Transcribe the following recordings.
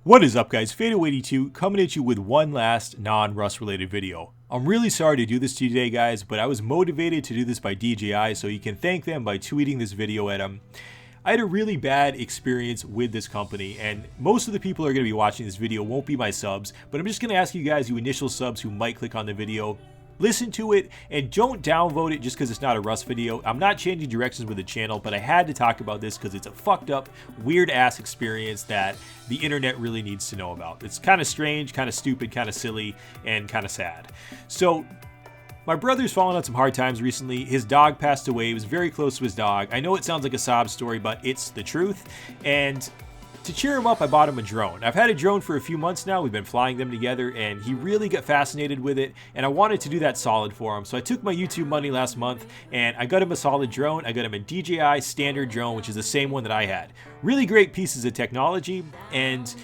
What is up, guys? Fadeaway82 coming at you with one last non-Rust related video. I'm really sorry to do this to you today, guys, but I was motivated to do this by DJI, so you can thank them by tweeting this video at them. I had a really bad experience with this company, and most of the people who are going to be watching this video won't be my subs, but I'm just going to ask you guys, you initial subs who might click on the video, listen to it and don't downvote it just because it's not a Rust video. I'm not changing directions with the channel, but I had to talk about this because it's a fucked up, weird ass experience that the internet really needs to know about. It's kind of strange, kind of stupid, kind of silly, and kind of sad. So my brother's fallen on some hard times recently. His dog passed away. He was very close to his dog. I know it sounds like a sob story, but it's the truth. And to cheer him up, I bought him a drone. I've had a drone for a few months now. We've been flying them together, and he really got fascinated with it, and I wanted to do that solid for him. So I took my YouTube money last month, and I got him a solid drone. I got him a DJI standard drone, which is the same one that I had. Really great pieces of technology, and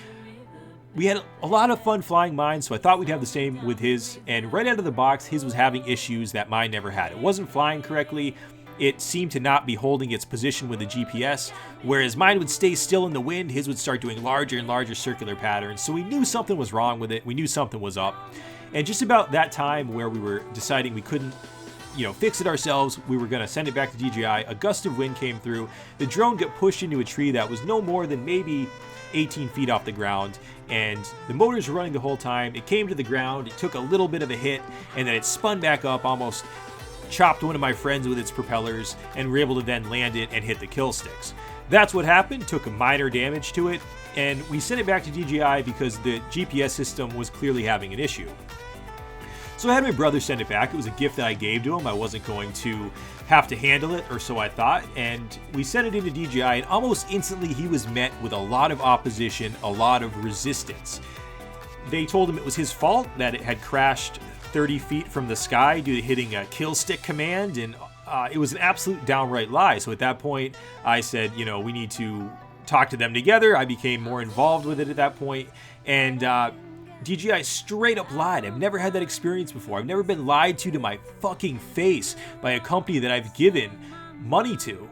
we had a lot of fun flying mine, so I thought we'd have the same with his. And right out of the box, his was having issues that mine never had. It wasn't flying correctly. It seemed to not be holding its position with the GPS, whereas mine would stay still in the wind, his would start doing larger and larger circular patterns. So we knew something was wrong with it. We knew something was up. And just about that time where we were deciding we couldn't, fix it ourselves, we were going to send it back to DJI, a gust of wind came through. The drone got pushed into a tree that was no more than maybe 18 feet off the ground, and the motors were running the whole time. It came to the ground, it took a little bit of a hit, and then it spun back up, almost chopped one of my friends with its propellers, and were able to then land it and hit the kill sticks. That's what happened, took a minor damage to it, and we sent it back to DJI because the GPS system was clearly having an issue. So I had my brother send it back. It was a gift that I gave to him. I wasn't going to have to handle it, or so I thought, and we sent it into DJI, and almost instantly he was met with a lot of opposition, a lot of resistance. They told him it was his fault, that it had crashed 30 feet from the sky due to hitting a kill stick command, and it was an absolute downright lie. So at that point, I said, we need to talk to them together. I became more involved with it at that point, and DJI straight up lied. I've never had that experience before. I've never been lied to my fucking face by a company that I've given money to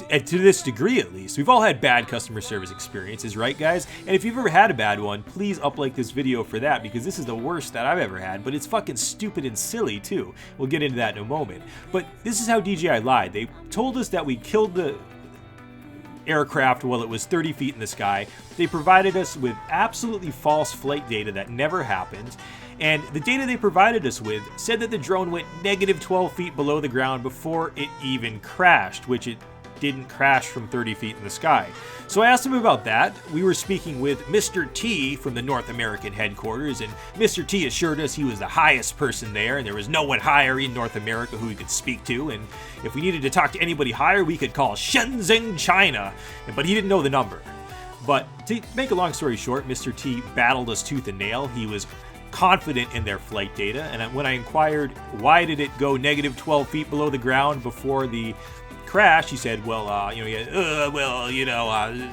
this degree at least. We've all had bad customer service experiences, right, guys? And if you've ever had a bad one, please like this video for that, because this is the worst that I've ever had, but it's fucking stupid and silly too. We'll get into that in a moment. But this is how DJI lied. They told us that we killed the aircraft while it was 30 feet in the sky. They provided us with absolutely false flight data that never happened. And the data they provided us with said that the drone went negative 12 feet below the ground before it even crashed, which it didn't crash from 30 feet in the sky. So I asked him about that. We were speaking with Mr. T from the North American headquarters, and Mr. T assured us he was the highest person there, and there was no one higher in North America who we could speak to, and if we needed to talk to anybody higher, we could call Shenzhen, China, but he didn't know the number. But to make a long story short, Mr. T battled us tooth and nail. He was confident in their flight data, and when I inquired why did it go negative 12 feet below the ground before the crash, he said,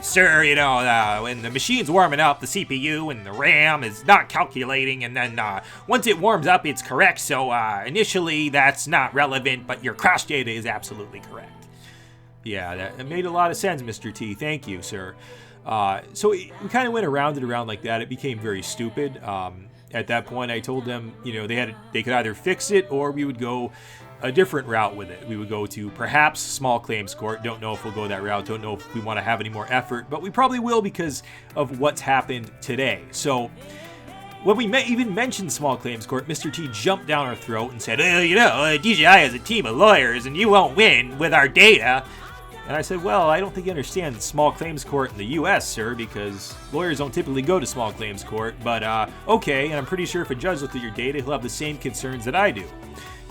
sir, when the machine's warming up, the CPU and the RAM is not calculating, and then once it warms up, it's correct. So initially, that's not relevant, but your crash data is absolutely correct. Yeah, that made a lot of sense, Mr. T. Thank you, sir. So we kind of went around and around like that. It became very stupid. At that point, I told them, they could either fix it or we would go a different route with it. We would go to perhaps small claims court. Don't know if we'll go that route. Don't know if we want to have any more effort, but we probably will because of what's happened today. So when we even mentioned small claims court, Mr. T jumped down our throat and said, DJI has a team of lawyers and you won't win with our data. And I said, well, I don't think you understand small claims court in the U.S., sir, because lawyers don't typically go to small claims court, but okay, and I'm pretty sure if a judge looked at your data, he'll have the same concerns that I do.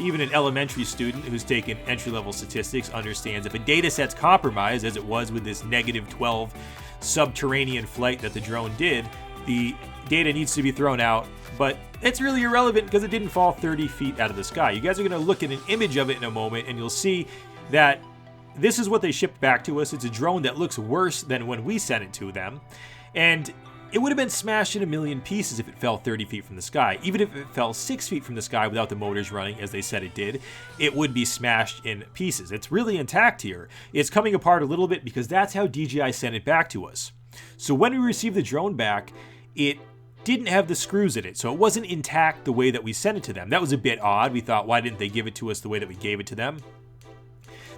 Even an elementary student who's taken entry-level statistics understands if a data set's compromised, as it was with this negative 12 subterranean flight that the drone did, the data needs to be thrown out, but it's really irrelevant because it didn't fall 30 feet out of the sky. You guys are going to look at an image of it in a moment, and you'll see that this is what they shipped back to us. It's a drone that looks worse than when we sent it to them, and it would have been smashed in a million pieces if it fell 30 feet from the sky. Even if it fell 6 feet from the sky without the motors running, as they said it did, it would be smashed in pieces. It's really intact here. It's coming apart a little bit because that's how DJI sent it back to us. So when we received the drone back, it didn't have the screws in it, so it wasn't intact the way that we sent it to them. That was a bit odd. We thought, why didn't they give it to us the way that we gave it to them?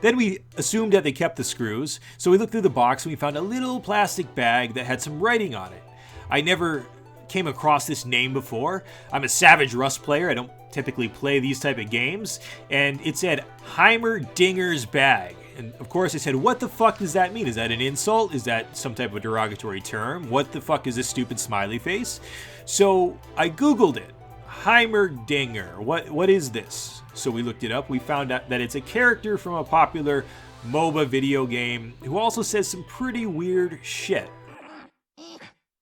Then we assumed that they kept the screws, so we looked through the box and we found a little plastic bag that had some writing on it. I never came across this name before. I'm a savage Rust player. I don't typically play these type of games. And it said Heimerdingers Bag. And of course I said, what the fuck does that mean? Is that an insult? Is that some type of derogatory term? What the fuck is this stupid smiley face? So I Googled it. Heimerdinger. What is this? So we looked it up. We found out that it's a character from a popular MOBA video game who also says some pretty weird shit.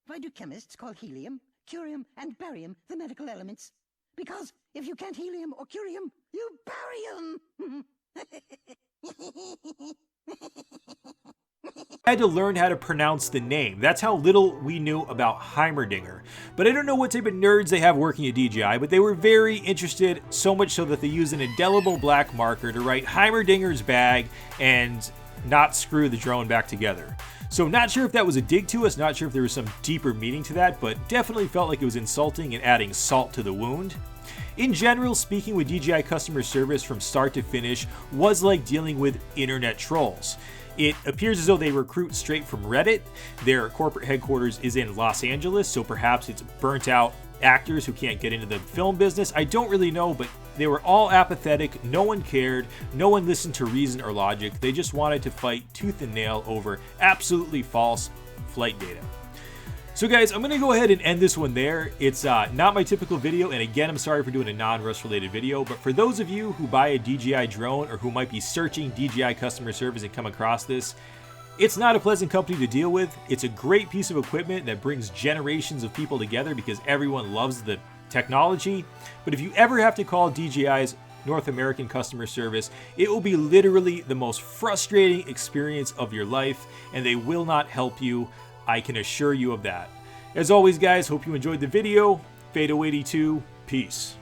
Why do chemists call helium, curium, and barium the medical elements? Because if you can't helium or curium, you barium! I had to learn how to pronounce the name. That's how little we knew about Heimerdinger. But I don't know what type of nerds they have working at DJI, but they were very interested, so much so that they used an indelible black marker to write Heimerdinger's Bag and not screw the drone back together. So not sure if that was a dig to us, not sure if there was some deeper meaning to that, but definitely felt like it was insulting and adding salt to the wound. In general, speaking with DJI customer service from start to finish was like dealing with internet trolls. It appears as though they recruit straight from Reddit. Their corporate headquarters is in Los Angeles, so perhaps it's burnt out actors who can't get into the film business. I don't really know, but they were all apathetic. No one cared. No one listened to reason or logic. They just wanted to fight tooth and nail over absolutely false flight data. So guys, I'm going to go ahead and end this one there. It's not my typical video, and again, I'm sorry for doing a non-Rust related video, but for those of you who buy a DJI drone or who might be searching DJI customer service and come across this, it's not a pleasant company to deal with. It's a great piece of equipment that brings generations of people together because everyone loves the technology. But if you ever have to call DJI's North American customer service, it will be literally the most frustrating experience of your life, and they will not help you. I can assure you of that. As always, guys, hope you enjoyed the video. Fado82, peace.